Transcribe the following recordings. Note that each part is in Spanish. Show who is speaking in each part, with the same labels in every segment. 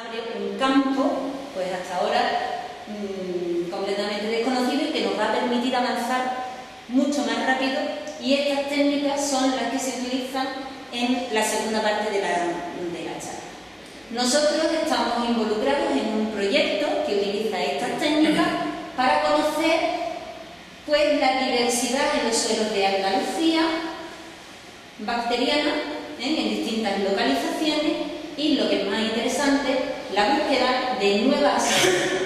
Speaker 1: abre un campo, pues hasta ahora completamente desconocido y que nos va a permitir avanzar mucho más rápido, y estas técnicas son las que se utilizan en la segunda parte de la charla. Nosotros estamos involucrados en un proyecto que utiliza estas técnicas para conocer pues, la diversidad en los suelos de Andalucía bacteriana en distintas localizaciones y, lo que es más interesante, la búsqueda de nuevas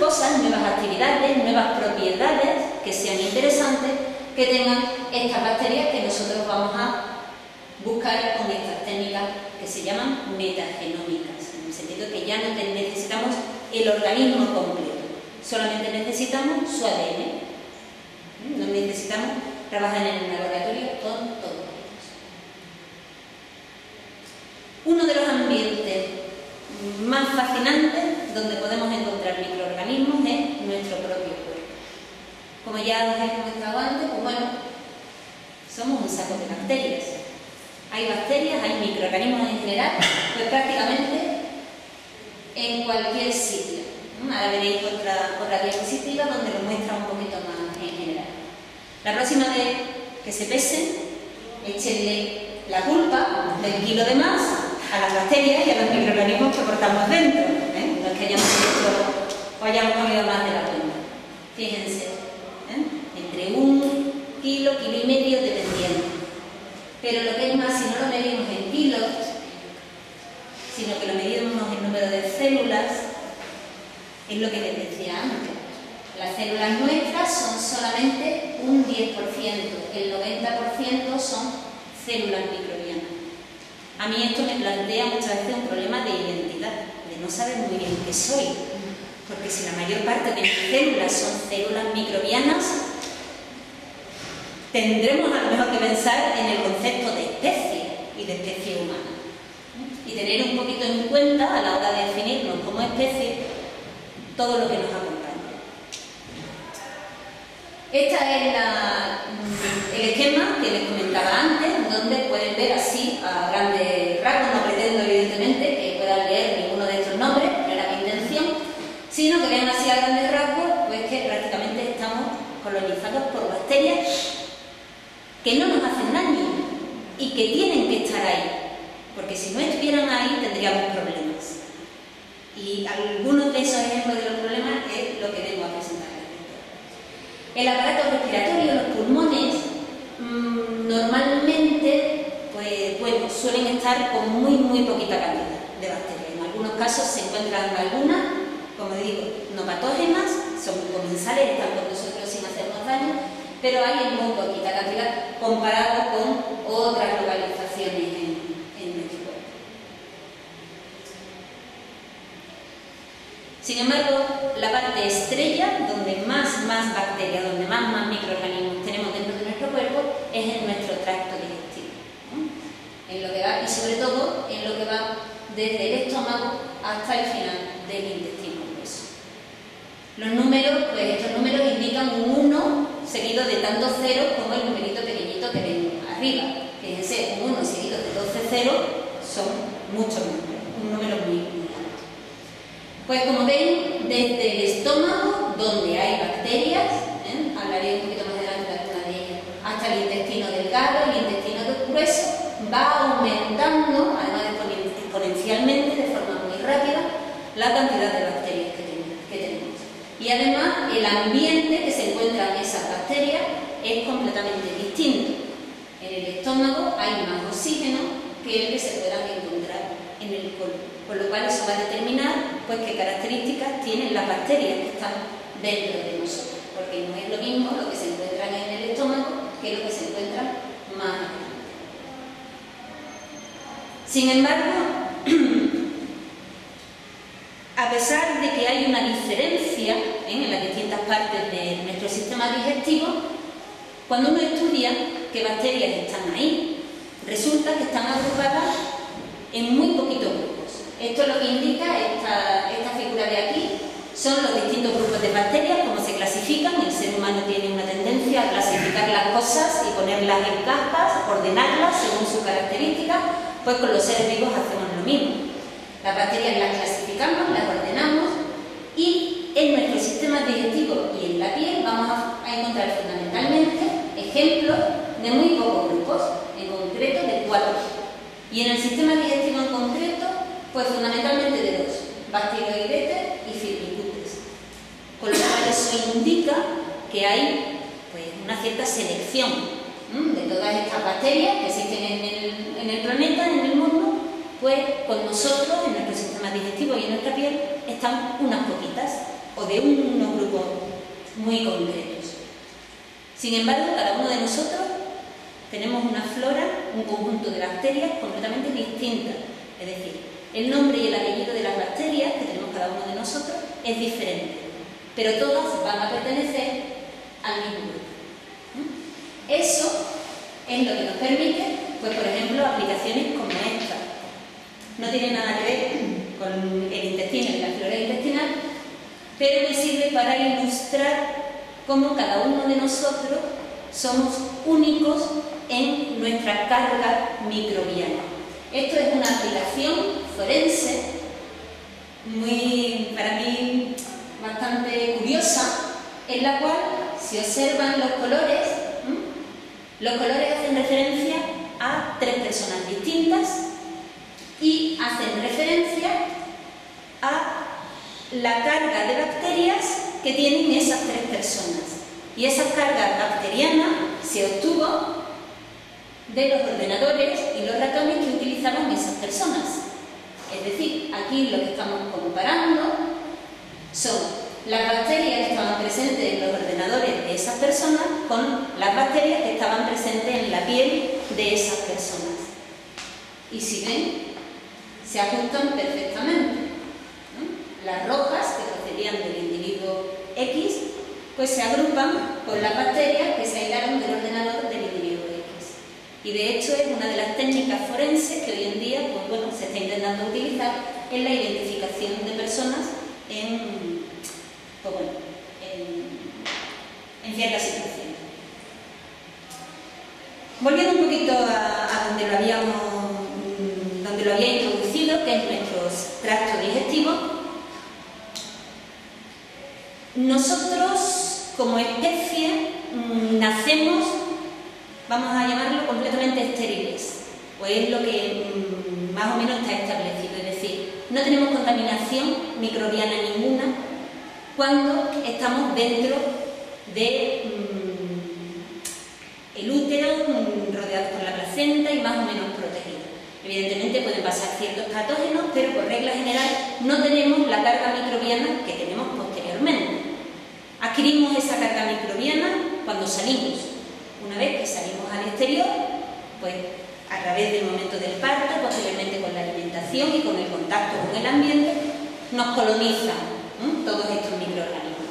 Speaker 1: cosas, nuevas actividades, nuevas propiedades que sean interesantes que tengan estas bacterias que nosotros vamos a buscar con estas técnicas que se llaman metagenómicas, en el sentido que ya no necesitamos el organismo completo, solamente necesitamos su ADN, no necesitamos trabajar en el laboratorio con todos ellos. Uno de los ambientes más fascinantes donde podemos encontrar microorganismos es nuestro propio cuerpo. Como ya os he comentado antes, pues bueno, somos un saco de bacterias. Hay bacterias, hay microorganismos en general, pues prácticamente en cualquier sitio. Ahora veréis otra diapositiva donde lo muestra un poquito más en general. La próxima vez que se pesen, échenle la culpa del kilo de más a las bacterias y a los microorganismos que portamos dentro. No es que hayamos hecho o hayamos comido más de la cuenta. Fíjense, entre 1 kilo, kilo y medio, dependiendo. Pero lo que es más, si no lo medimos en kilos, sino que lo medimos en número de células, es lo que les decía antes. Las células nuestras son solamente un 10%, el 90% son células microbianas. A mí esto me plantea muchas veces un problema de identidad, de no saber muy bien qué soy, porque si la mayor parte de mis células son células microbianas, tendremos a lo mejor que pensar en el concepto de especie y de especie humana, y tener un poquito en cuenta a la hora de definirnos como especie todo lo que nos acompaña. Este es el esquema que les comentaba antes, donde pueden ver así a grandes rasgos. No pretendo evidentemente que puedan leer ninguno de estos nombres, no era mi intención, sino que vean así a grandes rasgos pues que prácticamente estamos colonizados por bacterias que no nos hacen daño y que tienen que estar ahí, porque si no estuvieran ahí tendríamos problemas. Y algunos de esos ejemplos de los problemas es lo que vengo a presentarles. El aparato respiratorio, los pulmones, normalmente pues, bueno, suelen estar con muy poquita cantidad de bacterias. En algunos casos se encuentran algunas, como digo, no patógenas, son comensales, están con nosotros sin hacernos daño, pero hay en muy poquita cantidad comparado con otras localizaciones en nuestro cuerpo. Sin embargo, la parte estrella, donde más bacterias, donde más microorganismos tenemos dentro de nuestro cuerpo, es en nuestro tracto digestivo, en lo que va, y sobre todo en lo que va desde el estómago hasta el final del intestino grueso. Los números, pues estos números indican un 1 seguido de tantos ceros como el numerito pequeñito que ven arriba. Fíjense, un 1 seguido de 12 ceros son muchos números, un número muy alto. Pues como ven, desde el estómago, donde hay bacterias, hablaré un poquito más adelante de alguna de ellas, hasta el intestino delgado, el intestino grueso, va aumentando, además exponencialmente, de forma muy rápida, la cantidad de bacterias que tenemos. Y además, el ambiente que se encuentran esas bacterias es completamente distinto. En el estómago hay más oxígeno que el que se puedan encontrar en el colon, con lo cual eso va a determinar pues, qué características tienen las bacterias que están dentro de nosotros, porque no es lo mismo lo que se encuentra en el estómago que lo que se encuentra más adelante. Sin embargo, a pesar de que hay una diferencia en las distintas partes de nuestro sistema digestivo, cuando uno estudia qué bacterias están ahí, resulta que están agrupadas en muy poquitos grupos. Esto es lo que indica esta figura de aquí, son los distintos grupos de bacterias, cómo se clasifican. El ser humano tiene una tendencia a clasificar las cosas y ponerlas en cajas, ordenarlas según sus características, pues con los seres vivos hacemos lo mismo. Las bacterias las clasificamos, las ordenamos y en nuestro sistema digestivo y en la piel vamos a encontrar fundamentalmente ejemplos de muy pocos grupos, en concreto de 4. Y en el sistema digestivo en concreto, pues fundamentalmente de 2, Bacteroidetes y Firmicutes. Con lo cual eso indica que hay pues, una cierta selección de todas estas bacterias que existen en el planeta, en el mundo, pues con nosotros, en nuestro sistema digestivo y en nuestra piel, están unas poquitas, o de unos grupos muy concretos. Sin embargo, cada uno de nosotros tenemos una flora, un conjunto de bacterias completamente distintas. Es decir, el nombre y el apellido de las bacterias que tenemos cada uno de nosotros es diferente, pero todas van a pertenecer al mismo grupo. Eso es lo que nos permite, pues por ejemplo, aplicaciones como esta. No tiene nada que ver con el intestino y la flora intestinal, pero me sirve para ilustrar cómo cada uno de nosotros somos únicos en nuestra carga microbiana. Esto es una aplicación forense para mí bastante curiosa, en la cual, si observan los colores hacen referencia a 3 personas distintas y hacen referencia a la carga de bacterias que tienen esas 3 personas. Y esa carga bacteriana se obtuvo de los ordenadores y los ratones que utilizaban esas personas. Es decir, aquí lo que estamos comparando son las bacterias que estaban presentes en los ordenadores de esas personas con las bacterias que estaban presentes en la piel de esas personas. Y si ven, se ajustan perfectamente. Las rojas, que procedían del individuo X, pues se agrupan con las bacterias que se aislaron del ordenador del individuo X. Y de hecho es una de las técnicas forenses que hoy en día se está intentando utilizar en la identificación de personas en ciertas situaciones. Volviendo un poquito a donde lo había introducido, que es nuestro tracto digestivo, nosotros como especie nacemos, vamos a llamarlo, completamente estériles, pues es lo que más o menos está establecido, es decir, no tenemos contaminación microbiana ninguna cuando estamos dentro del útero, rodeados por la placenta y más o menos protegidos. Evidentemente pueden pasar ciertos patógenos, pero por regla general no tenemos la carga microbiana que tenemos posteriormente. Adquirimos esa carga microbiana cuando salimos. Una vez que salimos al exterior, pues a través del momento del parto, posiblemente con la alimentación y con el contacto con el ambiente, nos colonizan todos estos microorganismos.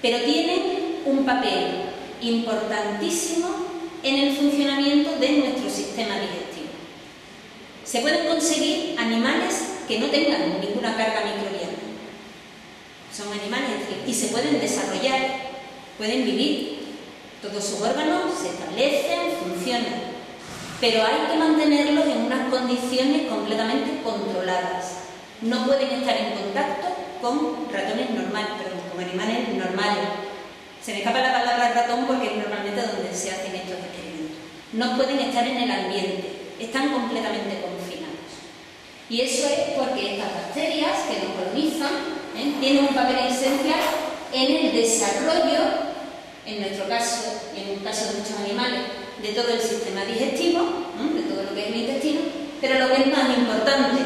Speaker 1: Pero tienen un papel importantísimo en el funcionamiento de nuestro sistema digestivo. Se pueden conseguir animales que no tengan ninguna carga microbiana. Son animales y se pueden desarrollar, pueden vivir. Todos sus órganos se establecen, funcionan. Pero hay que mantenerlos en unas condiciones completamente controladas. No pueden estar en contacto con ratones normales, con animales normales. Se me escapa la palabra ratón porque es normalmente donde se hacen estos experimentos. No pueden estar en el ambiente, están completamente confinados. Y eso es porque estas bacterias que nos colonizan tienen un papel esencial en el desarrollo, en nuestro caso y en el caso de muchos animales, de todo el sistema digestivo, de todo lo que es el intestino, pero lo que es más importante,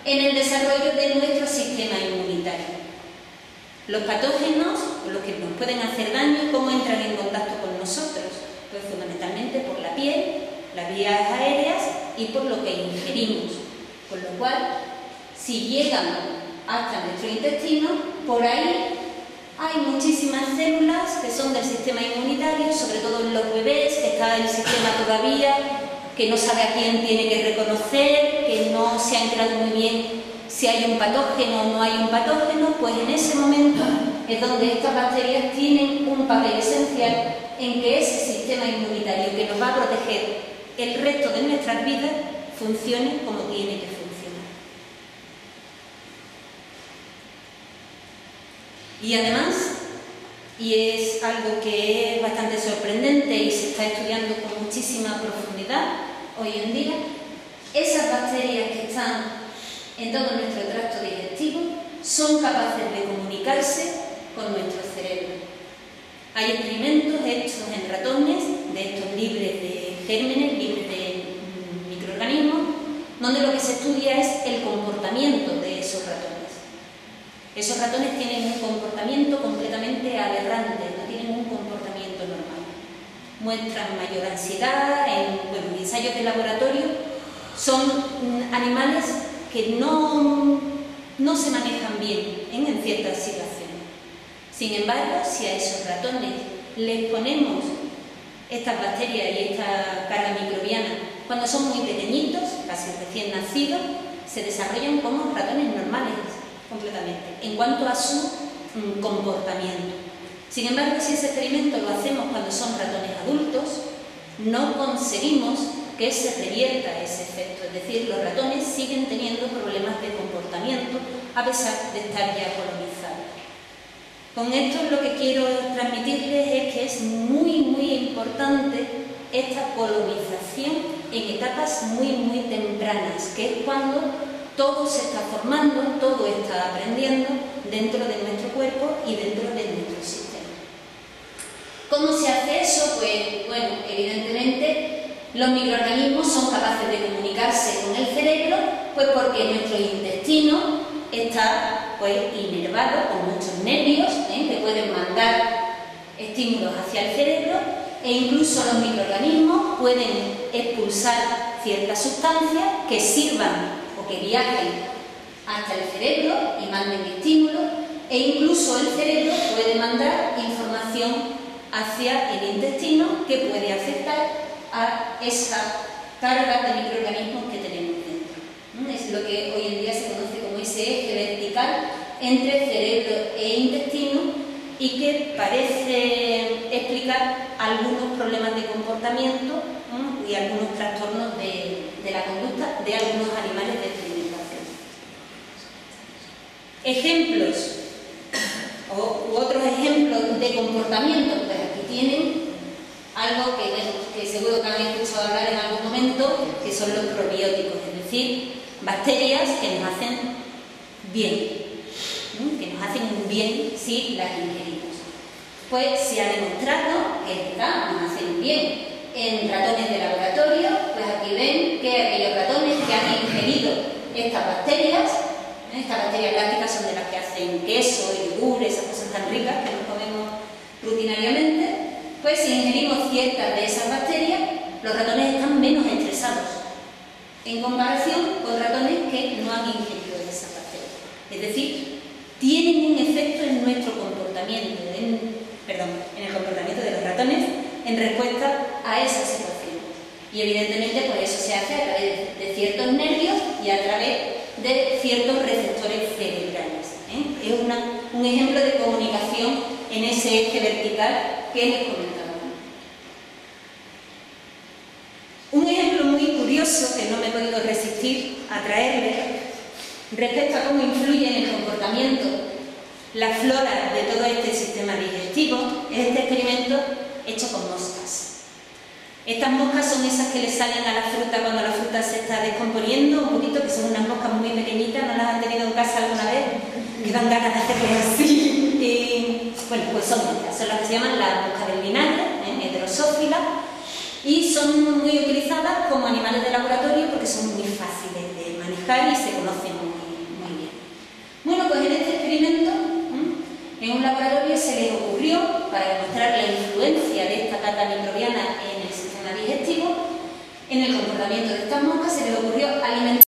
Speaker 1: en el desarrollo de nuestro sistema inmunitario. Los patógenos, los que nos pueden hacer daño, ¿cómo entran en contacto con nosotros? Pues fundamentalmente por la piel, las vías aéreas y por lo que ingerimos. Con lo cual, si llegan hasta nuestro intestino, por ahí hay muchísimas células que son del sistema inmunitario, sobre todo en los bebés, que está el sistema todavía, que no sabe a quién tiene que reconocer, que no se ha enterado muy bien si hay un patógeno o no hay un patógeno, pues en ese momento es donde estas bacterias tienen un papel esencial en que ese sistema inmunitario que nos va a proteger el resto de nuestras vidas funcione como tiene que funcionar. Y además, y es algo que es bastante sorprendente y se está estudiando con muchísima profundidad hoy en día, esas bacterias que están en todo nuestro tracto digestivo son capaces de comunicarse con nuestro cerebro. Hay experimentos hechos en ratones, de estos libres de gérmenes, libres de microorganismos, donde lo que se estudia es el comportamiento de esos ratones. Esos ratones tienen un comportamiento completamente aberrante, no tienen un comportamiento normal. Muestran mayor ansiedad, en ensayos de laboratorio son animales que no se manejan bien en ciertas situaciones. Sin embargo, si a esos ratones les ponemos estas bacterias y esta carga microbiana cuando son muy pequeñitos, casi recién nacidos, se desarrollan como ratones normales completamente en cuanto a su comportamiento. Sin embargo, si ese experimento lo hacemos cuando son ratones adultos, no conseguimos que se revierta ese efecto, es decir, los ratones siguen teniendo problemas de comportamiento a pesar de estar ya colonizados. Con esto lo que quiero transmitirles es que es muy importante esta colonización en etapas muy tempranas, que es cuando todo se está formando, todo está aprendiendo dentro de nuestro cuerpo y dentro de nuestro sistema. ¿Cómo se hace eso? Pues, bueno, evidentemente los microorganismos son capaces de comunicarse con el cerebro, pues porque nuestro intestino está inervado con muchos nervios que pueden mandar estímulos hacia el cerebro, e incluso los microorganismos pueden expulsar ciertas sustancias que sirvan o que viajen hasta el cerebro y manden estímulos, e incluso el cerebro puede mandar información hacia el intestino que puede afectar a esa carga de microorganismos que tenemos dentro. Es lo que hoy en día se conoce como ese eje vertical entre cerebro e intestino, y que parece explicar algunos problemas de comportamiento y algunos trastornos de la conducta de algunos animales de experimentación. Ejemplos u otros ejemplos de comportamiento, pues aquí tienen algo que seguro que han escuchado hablar en algún momento, que son los probióticos, es decir, bacterias que nos hacen bien, que nos hacen un bien si las ingerimos. Pues se ha demostrado que nos hacen bien en ratones de laboratorio. Pues aquí ven que aquellos ratones que han ingerido estas bacterias lácticas son de las que hacen queso, yogur, esas cosas tan ricas que nos comemos rutinariamente. Pues si ingerimos ciertas de esas bacterias, los ratones están menos estresados en comparación con ratones que no han ingerido esas bacterias. Es decir, tienen un efecto en nuestro comportamiento, en el comportamiento de los ratones en respuesta a esa situación. Y evidentemente pues eso se hace a través de ciertos nervios y a través de ciertos receptores cerebrales. Es un ejemplo de comunicación en ese eje vertical que les comentaba. Un ejemplo muy curioso que no me he podido resistir a traerles respecto a cómo influye en el comportamiento la flora de todo este sistema digestivo es este experimento hecho con moscas. Estas moscas son esas que le salen a la fruta cuando la fruta se está descomponiendo, un poquito, que son unas moscas muy pequeñitas. ¿No las han tenido en casa alguna vez? Que dan ganas de hacerles así. Y, bueno, pues son estas, son las que se llaman las moscas del vinagre, heterosófilas, y son muy utilizadas como animales de laboratorio porque son muy fáciles de manejar y se conocen muy bien. Bueno, pues en este experimento, en un laboratorio se les ocurrió, para demostrar la influencia de esta carga microbiana en el sistema digestivo, en el comportamiento de estas moscas, se les ocurrió alimentar